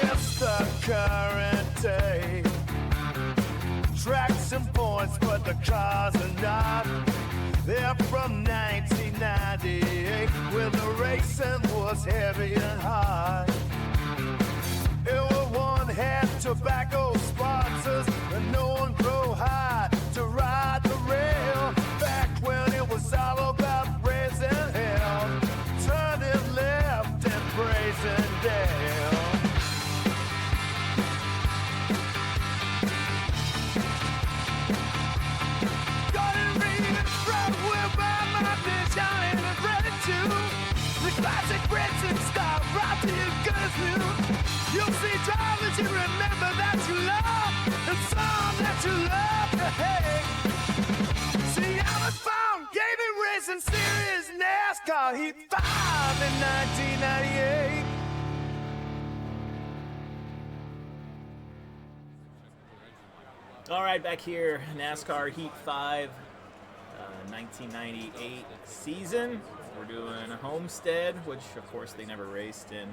against the current day. Tracks and points, but the cars are not. They're from 1998, when the racing was heavy and hard. Everyone had tobacco sponsors, and no one grow high to ride the rail. Back when it was all about raising hell, turning left and praising Dale. The classic racing style, right to your guns new. You'll see drivers you remember that you love, and some that you love to hate. See, I was found gaming racing series NASCAR Heat 5 in 1998. All right, back here, NASCAR Heat 5, 1998 season. We're doing Homestead, which of course they never raced in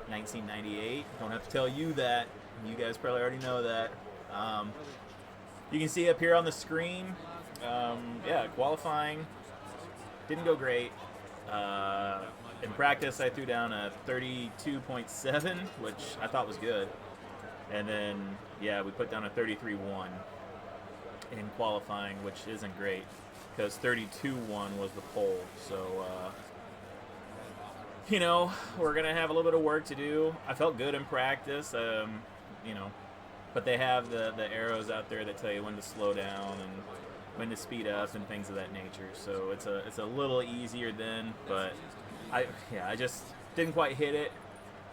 1998. Don't have to tell you that. You guys probably already know that. You can see up here on the screen, yeah, qualifying didn't go great. In practice, I threw down a 32.7, which I thought was good. And then, yeah, we put down a 33.1 in qualifying, which isn't great, because 32.1 was the pole. So, you know, we're going to have a little bit of work to do. I felt good in practice, you know, but they have the arrows out there that tell you when to slow down and when to speed up and things of that nature. So it's a little easier then, but I just didn't quite hit it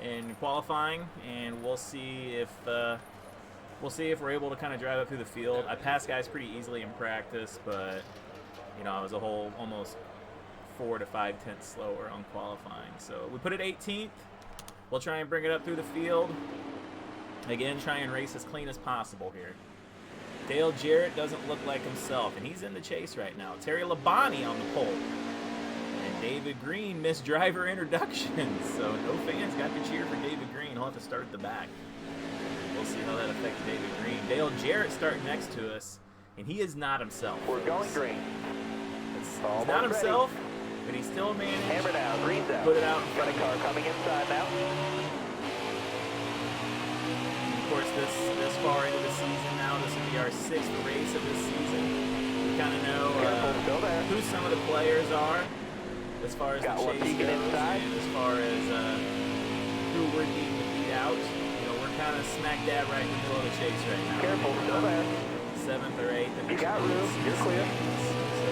in qualifying, and we'll see if we're able to kind of drive up through the field. I passed guys pretty easily in practice, but you know, I was a whole almost 4 to 5 tenths slower on qualifying. So we put it 18th. We'll try and bring it up through the field. Again, try and race as clean as possible here. Dale Jarrett doesn't look like himself, and he's in the chase right now. Terry Labonte on the pole. And David Green missed driver introductions, so no fans got to cheer for David Green. He'll have to start at the back. We'll see how that affects David Green. Dale Jarrett starting next to us, and he is not himself. We're going green. He's not himself, but he's still managed. Hammer down, green's out. Put it out in Got front a car coming inside now. Of course, this far into the season now, this will be our 6th race of this season. We kind of know who some of the players are as far as the chase goes, and as far as who we're needing to beat out. You know, we're kind of smack dab right in the middle of the chase right now. Careful, still there. 7th or 8th. You got room, you're clear. So,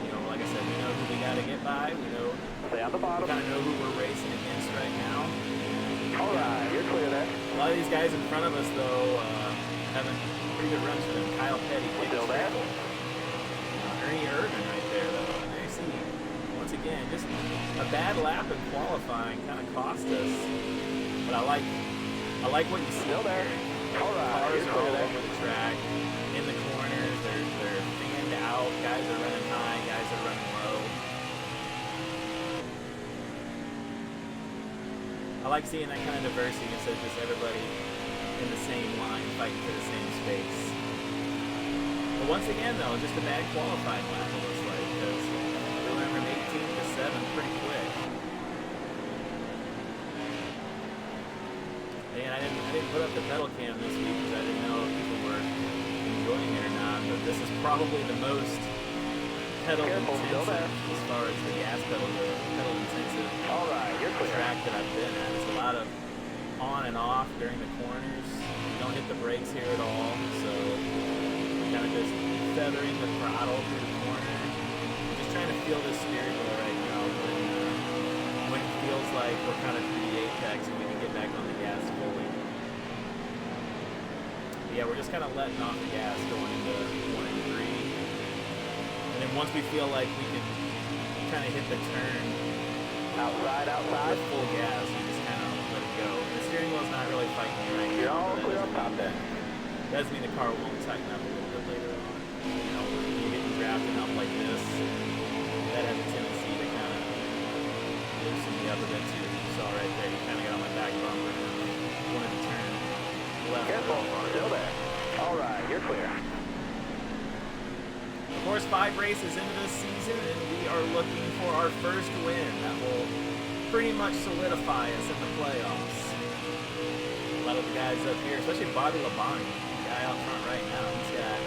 you know, like I said, we know who we got to get by. We know, stay on the bottom. We kind of know who we're racing against right now. All right, you're clear there. A lot of these guys in front of us, though, having pretty good runs for them. Kyle Petty, still there. Ernie Irvin right there, though. And I see, once again, just a bad lap in qualifying kind of cost us. But I like what you see still there. All right, cars are all over the track, in the corners. They're fanned out. Guys are running high. Guys are running low. I like seeing that kind of diversity instead of just everybody in the same line fighting for the same space. But once again, though, just a bad qualifying lap, it looks like, because we went from 18 to 7 pretty quick. And I didn't put up the pedal cam this week because I didn't know if people were enjoying it or not, but this is probably the most pedal intensive as far as the gas pedal goes, pedal intensive track that I've been at. It's a lot of on and off during the corners. You don't hit the brakes here at all, so kind of just feathering the throttle through the corner. Just trying to feel this steering wheel right now when it feels like we're kind of through the apex and we can get back on the gas fully. But yeah, we're just kind of letting off the gas going into 1 and 3. And then once we feel like we can kind of hit the turn outside with full gas, we just kind of let it go. The steering wheel's not really fighting me right You're now. all clear up top then. Doesn't mean the car won't tighten up a little bit later on. You know, when you're getting drafting up like this, that has a tendency to kind of loosen me up a bit too. You saw right there, you kind of got on my back bumper. ballpark. Still there. All right, you're clear. Of course, 5 races into this season, and we are looking for our first win. That will pretty much solidify us in the playoffs. A lot of the guys up here, especially Bobby Labonte, the guy out front right now, he's got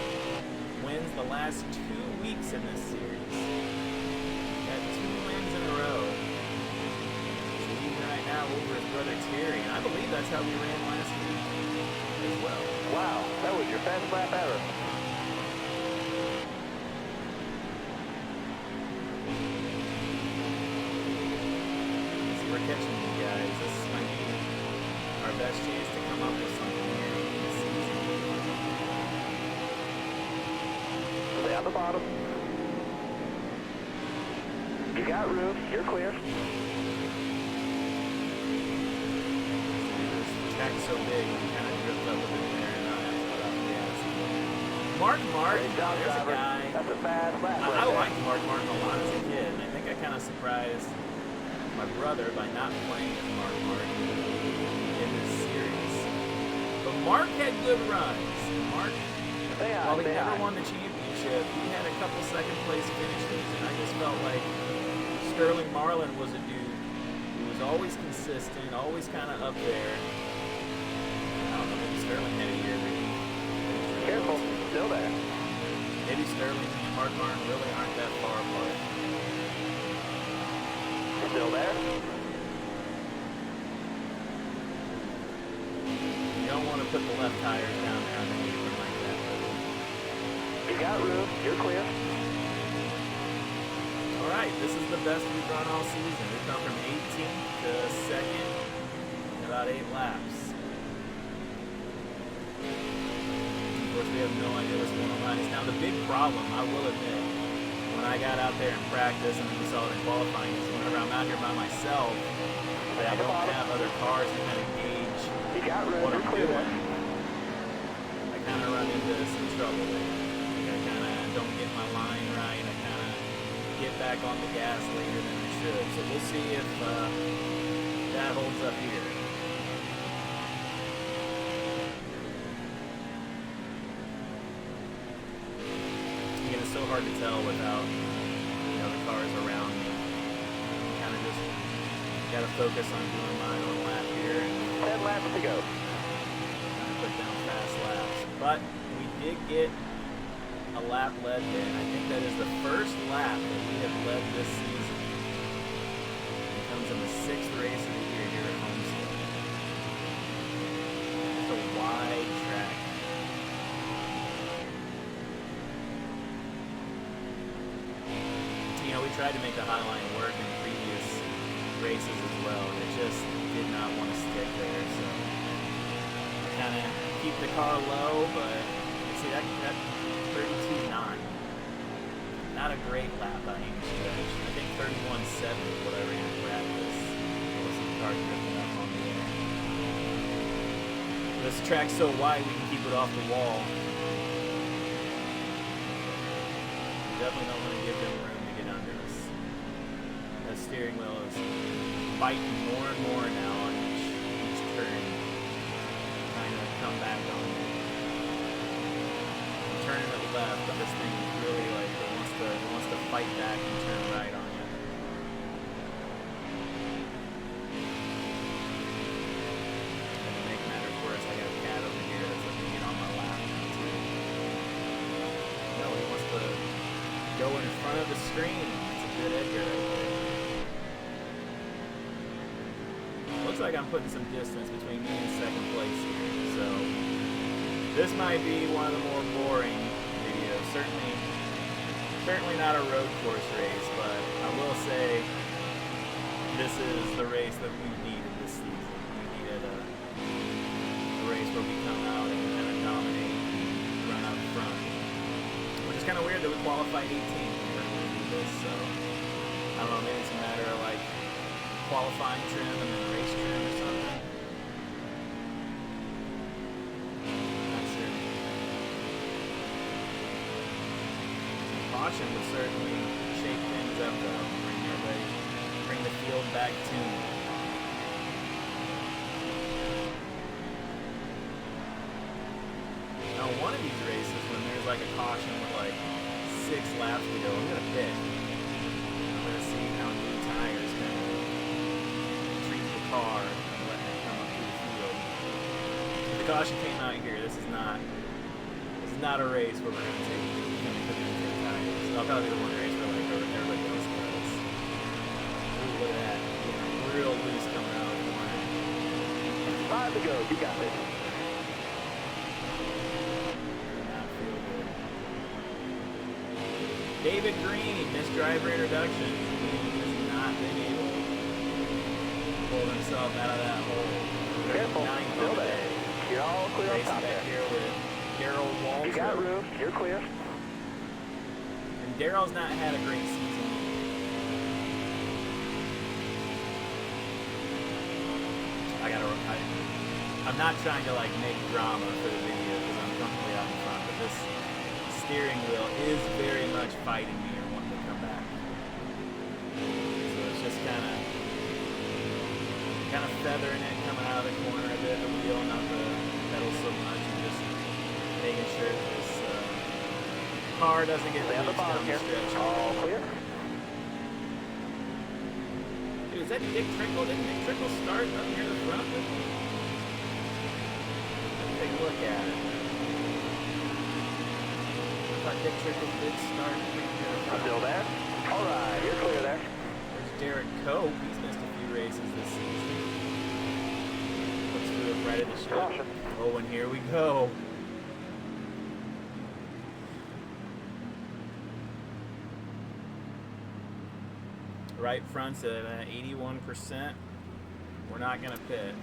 wins the last 2 weeks in this series. Got 2 wins in a row. He's leading right now over his brother Terry, and I believe that's how we ran last week as well. Wow, that was your fastest lap ever. So we're catching these guys. This might be our best chance to come up with something here in the season. Stay on the bottom. You got room. You're clear. This track's so big, you kind of drift up a bit there and not have to put out the gas. Mark Martin, Great job, there's a driver. guy. That's a fast lap. I right there. liked Mark Martin a lot as a kid, and I think I kind of surprised my brother by not playing as Mark Martin in this series. But Mark had good runs. Mark, Stay high, while he stay never high. won the championship, he had a couple second place finishes, and I just felt like Sterling Marlin was a dude who was always consistent, always kind of up there. I don't know, maybe Sterling had a year that he was Careful. Still there. Maybe Sterling and Mark Martin really aren't that far apart. Still there. You don't want to put the left tires down there on the apron like that. You got room. You're clear. All right, this is the best we've run all season. We've come from 18th to 2nd in about 8 laps. Of course, we have no idea what's going on behind us. Now, the big problem, I will admit, when I got out there in practice and we saw it in qualifying, is whenever I'm out here by myself, I don't have other cars to kind of gauge You got room. what I'm You're clear. doing. I kind of run into some trouble there. Like I kind of don't get my line right. I kind of get back on the gas later than I should. So we'll see if that holds up here. Again, it's so hard to tell without the cars around me. Kind of just got to focus on doing my own lap here and 10 laps to go. kind of put down fast laps. But we did get a lap led there, and I think that is the first lap that we have led this season. It comes in the 6th race of the year here at Homestead. It's a wide track. We tried to make the high line work in previous races as well, and it just did not want to stick there. So kind of keep the car low, but you see that 32.9. Not a great lap by any stretch. I think 31.7 is what I ran in practice. We'll see the car drifting up on the air. This track's so wide we can keep it off the wall. Definitely don't want to give them room to get under us. The steering wheel is biting more and more now on each turn. Trying to come back on it. I'm turning to the left, but this thing is really like it wants to fight back and turn right on you. And to make matters worse, I got a cat over here that's looking to get on my lap now too. No, he wants to go in front of the screen. It's a good Edgar right there. Looks like I'm putting some distance between me and 2nd place here. So this might be one of the more boring videos. Certainly not a road course race, but I will say this is the race that we needed this season. We needed a race where we come out and kind of dominate and run up front. Which is kind of weird that we qualified 18th we were going to do this, so I don't know, maybe it's a matter of like qualifying trim and then race trim or something. Not sure. Caution would certainly shake things up though, bring the field back to me. one of these races when there's like a caution with like 6 laps to go, I'm gonna pit. I'm gonna see how new tires kind of treat the car and let it come up through the field. The caution came out here. This is not a race where we're gonna take tires. I'll probably do one race where like everybody else does. Ooh, look at that. Getting real loose coming out of the corner. 5 to go. You got this. Not feel good. David Green, missed driver introduction. He has not been able to pull himself out of that hole. Careful. Ninth Still on the there. day. You're all clear on Racing top back there. here with Darrell Waltrip. You got room. You're clear. And Darrell's not had a great season. I'm not trying to like make drama for the video because I'm comfortably out in front, but this steering wheel is very much fighting me and wanting to come back. So it's just kind of feathering it, coming out of the corner a bit, the wheel, not the pedal so much, and just making sure that this car doesn't get Stay on the loose bottom down the here. stretch. All clear. Dude, is that Dick Trickle? Didn't Dick Trickle start up near the front with me? Take a look at it. I thought Dick Trickle did start right near the front. Still there? All right. You're clear there. There's Derek Cope. He's missed a few races this season. Looks through it right at the show. Caution. Oh, and here we go. Right front's at 81%. We're not going to pit.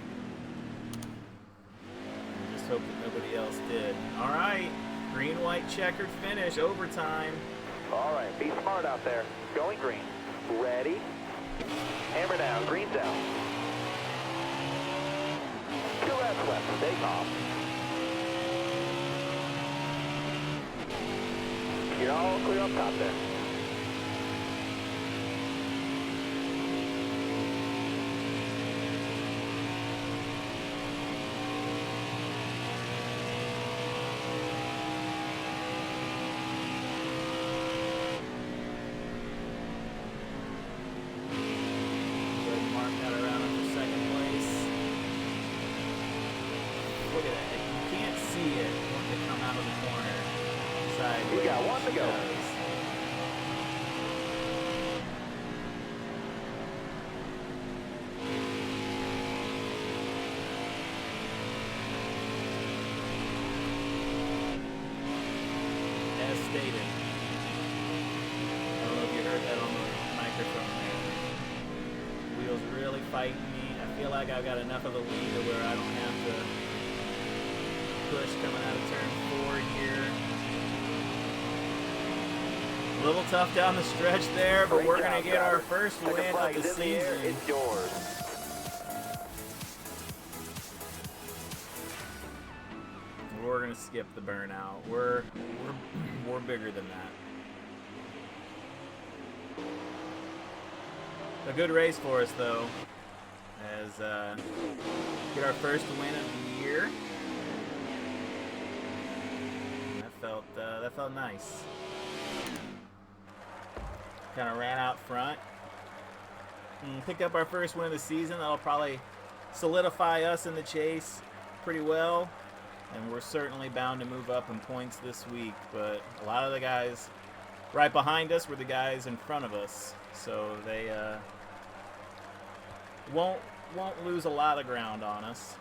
Just hope that nobody else did. All right. Green, white, checkered finish. Overtime. All right. Be smart out there. Going green. Ready? Hammer down. Green's out. 2 laps left. Take off. You're all clear up top there. Mark got around him for second place. Look at that. You can't see it when they come out of the corner. Sideways. You got 1 to go. Does. As stated. I don't know if you heard that on the microphone there. Wheels really fighting me. I feel like I've got enough of a lead to where I don't have to push coming out of turn 4 here. A little tough down the stretch there, but Great we're job, going to get our driver. first Second win of flag the is in the air. season. It's yours. We're going to skip the burnout. We're bigger than that. A good race for us, though, as get our first win of the year. That felt nice. Kind of ran out front and picked up our first win of the season. That'll probably solidify us in the chase pretty well, and we're certainly bound to move up in points this week. But a lot of the guys right behind us were the guys in front of us, so they won't lose a lot of ground on us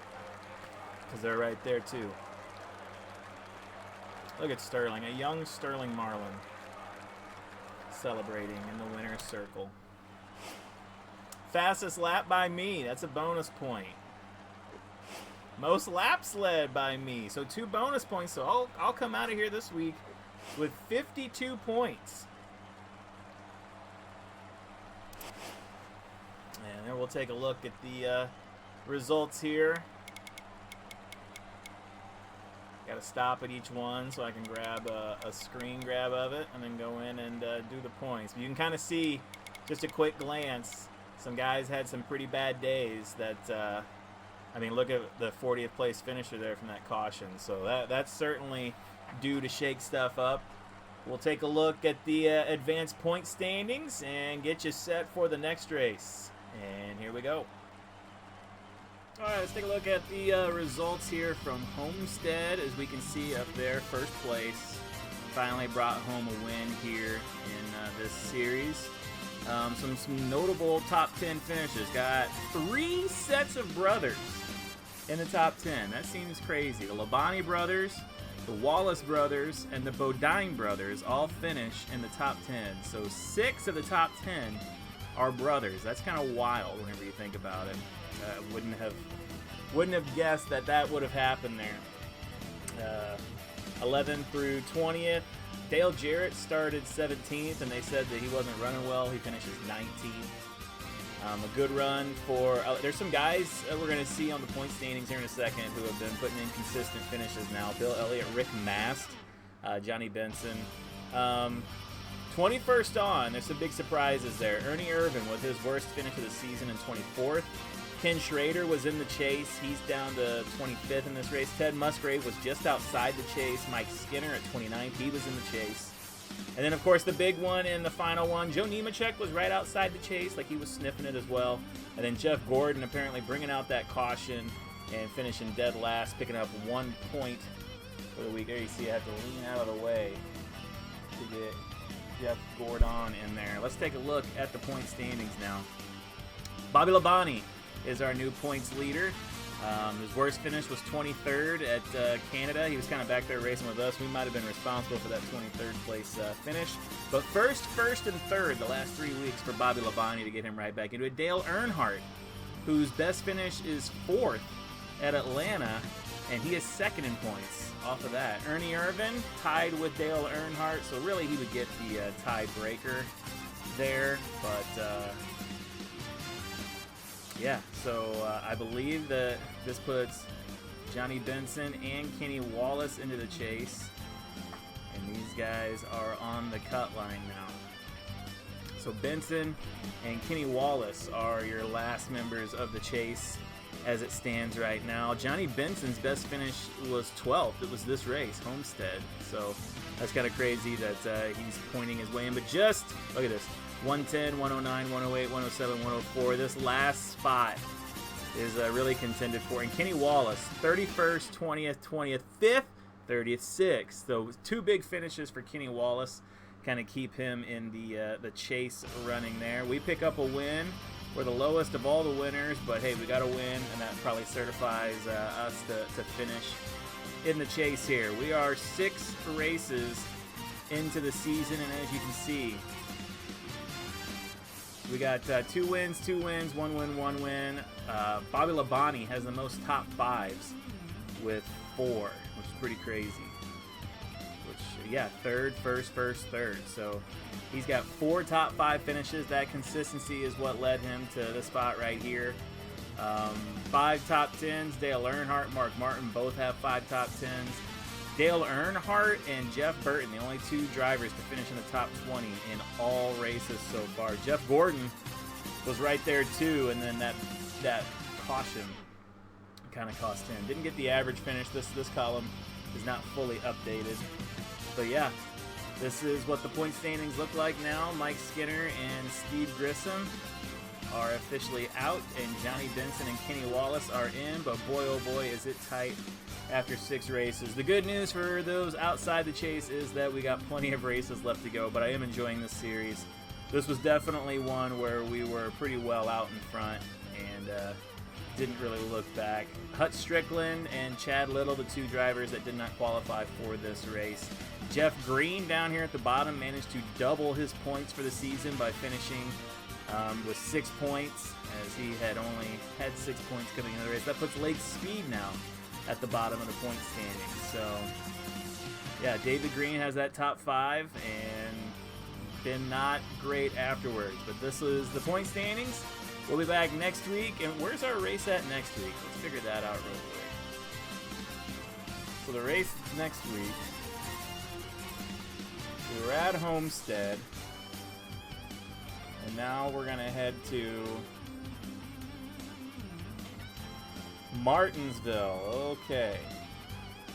because they're right there too. Look at Sterling, a young Sterling Marlin, celebrating in the winner's circle. Fastest lap by me. That's a bonus point. Most laps led by me. So 2 bonus points. So I'll come out of here this week with 52 points. And then we'll take a look at the results here. Got to stop at each one so I can grab a screen grab of it and then go in and do the points. But you can kind of see, just a quick glance, some guys had some pretty bad days that, I mean, look at the 40th place finisher there from that caution. So that's certainly do to shake stuff up. We'll take a look at the advanced point standings and get you set for the next race. And here we go. All right, let's take a look at the results here from Homestead. As we can see up there, first place. Finally brought home a win here in this series. Some notable top 10 finishes. Got 3 sets of brothers in the top 10. That seems crazy. The Labonte brothers, the Wallace brothers, and the Bodine brothers all finish in the top 10. So 6 of the top 10 are brothers. That's kind of wild whenever you think about it. Wouldn't have guessed that would have happened there. 11th through 20th. Dale Jarrett started 17th, and they said that he wasn't running well. He finishes 19th. A good run for... there's some guys we're going to see on the point standings here in a second who have been putting in consistent finishes now. Bill Elliott, Rick Mast, Johnny Benson. 21st on, there's some big surprises there. Ernie Irvin with his worst finish of the season in 24th. Ken Schrader was in the chase. He's down to 25th in this race. Ted Musgrave was just outside the chase. Mike Skinner at 29th. He was in the chase. And then, of course, the big one in the final one, Joe Nemechek was right outside the chase, like he was sniffing it as well. And then Jeff Gordon apparently bringing out that caution and finishing dead last, picking up 1 point for the week. There you see I have to lean out of the way to get Jeff Gordon in there. Let's take a look at the point standings now. Bobby Labonte is our new points leader. His worst finish was 23rd at Canada. He was kind of back there racing with us. We might have been responsible for that 23rd place finish. But first, and third the last 3 weeks for Bobby Labonte to get him right back into it. Dale Earnhardt, whose best finish is 4th at Atlanta, and he is 2nd in points off of that. Ernie Irvin tied with Dale Earnhardt, so really he would get the tiebreaker there. But yeah, so I believe that this puts Johnny Benson and Kenny Wallace into the chase. And these guys are on the cut line now. So Benson and Kenny Wallace are your last members of the chase as it stands right now. Johnny Benson's best finish was 12th. It was this race, Homestead. So that's kind of crazy that he's pointing his way in. But just, look at this. 110, 109, 108, 107, 104. This last spot is really contended for. And Kenny Wallace, 31st, 20th, 20th, 5th, 30th, 6th. So 2 big finishes for Kenny Wallace, kind of keep him in the chase running there. We pick up a win. We're the lowest of all the winners, but hey, we got a win, and that probably certifies us to finish in the chase here. We are 6 races into the season, and as you can see, we got 2 wins, 1 win, 1 win. Bobby Labonte has the most top 5s with 4, which is pretty crazy. Which, yeah, 3rd, 1st, 3rd. So he's got 4 top 5 finishes. That consistency is what led him to the spot right here. 5 top 10s. Dale Earnhardt, Mark Martin both have 5 top 10s. Dale Earnhardt and Jeff Burton, the only 2 drivers to finish in the top 20 in all races so far. Jeff Gordon was right there too, and then that caution kind of cost him. Didn't get the average finish. This column is not fully updated. But yeah, this is what the point standings look like now. Mike Skinner and Steve Grissom are officially out, and Johnny Benson and Kenny Wallace are in, but boy oh boy is it tight after 6 races. The good news for those outside the chase is that we got plenty of races left to go, but I am enjoying this series. This was definitely one where we were pretty well out in front and didn't really look back. Hut Strickland and Chad Little, the 2 drivers that did not qualify for this race. Jeff Green down here at the bottom managed to double his points for the season by finishing with 6 points, as he had only had 6 points coming into the race. That puts Lake Speed now at the bottom of the point standings. So yeah, David Green has that top 5 and been not great afterwards. But this is the point standings. We'll be back next week. And where's our race at next week? Let's figure that out real quick. So the race next week, we were at Homestead, and now we're gonna head to Martinsville. Okay.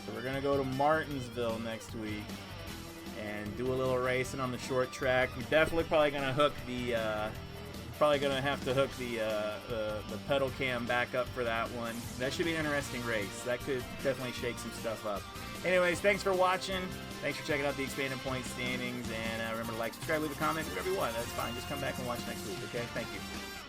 So we're gonna go to Martinsville next week and do a little racing on the short track. We're definitely probably gonna hook the have to hook the pedal cam back up for that one. That should be an interesting race. That could definitely shake some stuff up. Anyways, thanks for watching. Thanks for checking out the expanded point standings, and remember to like, subscribe, leave a comment, whatever you want. That's fine. Just come back and watch next week. Okay? Thank you.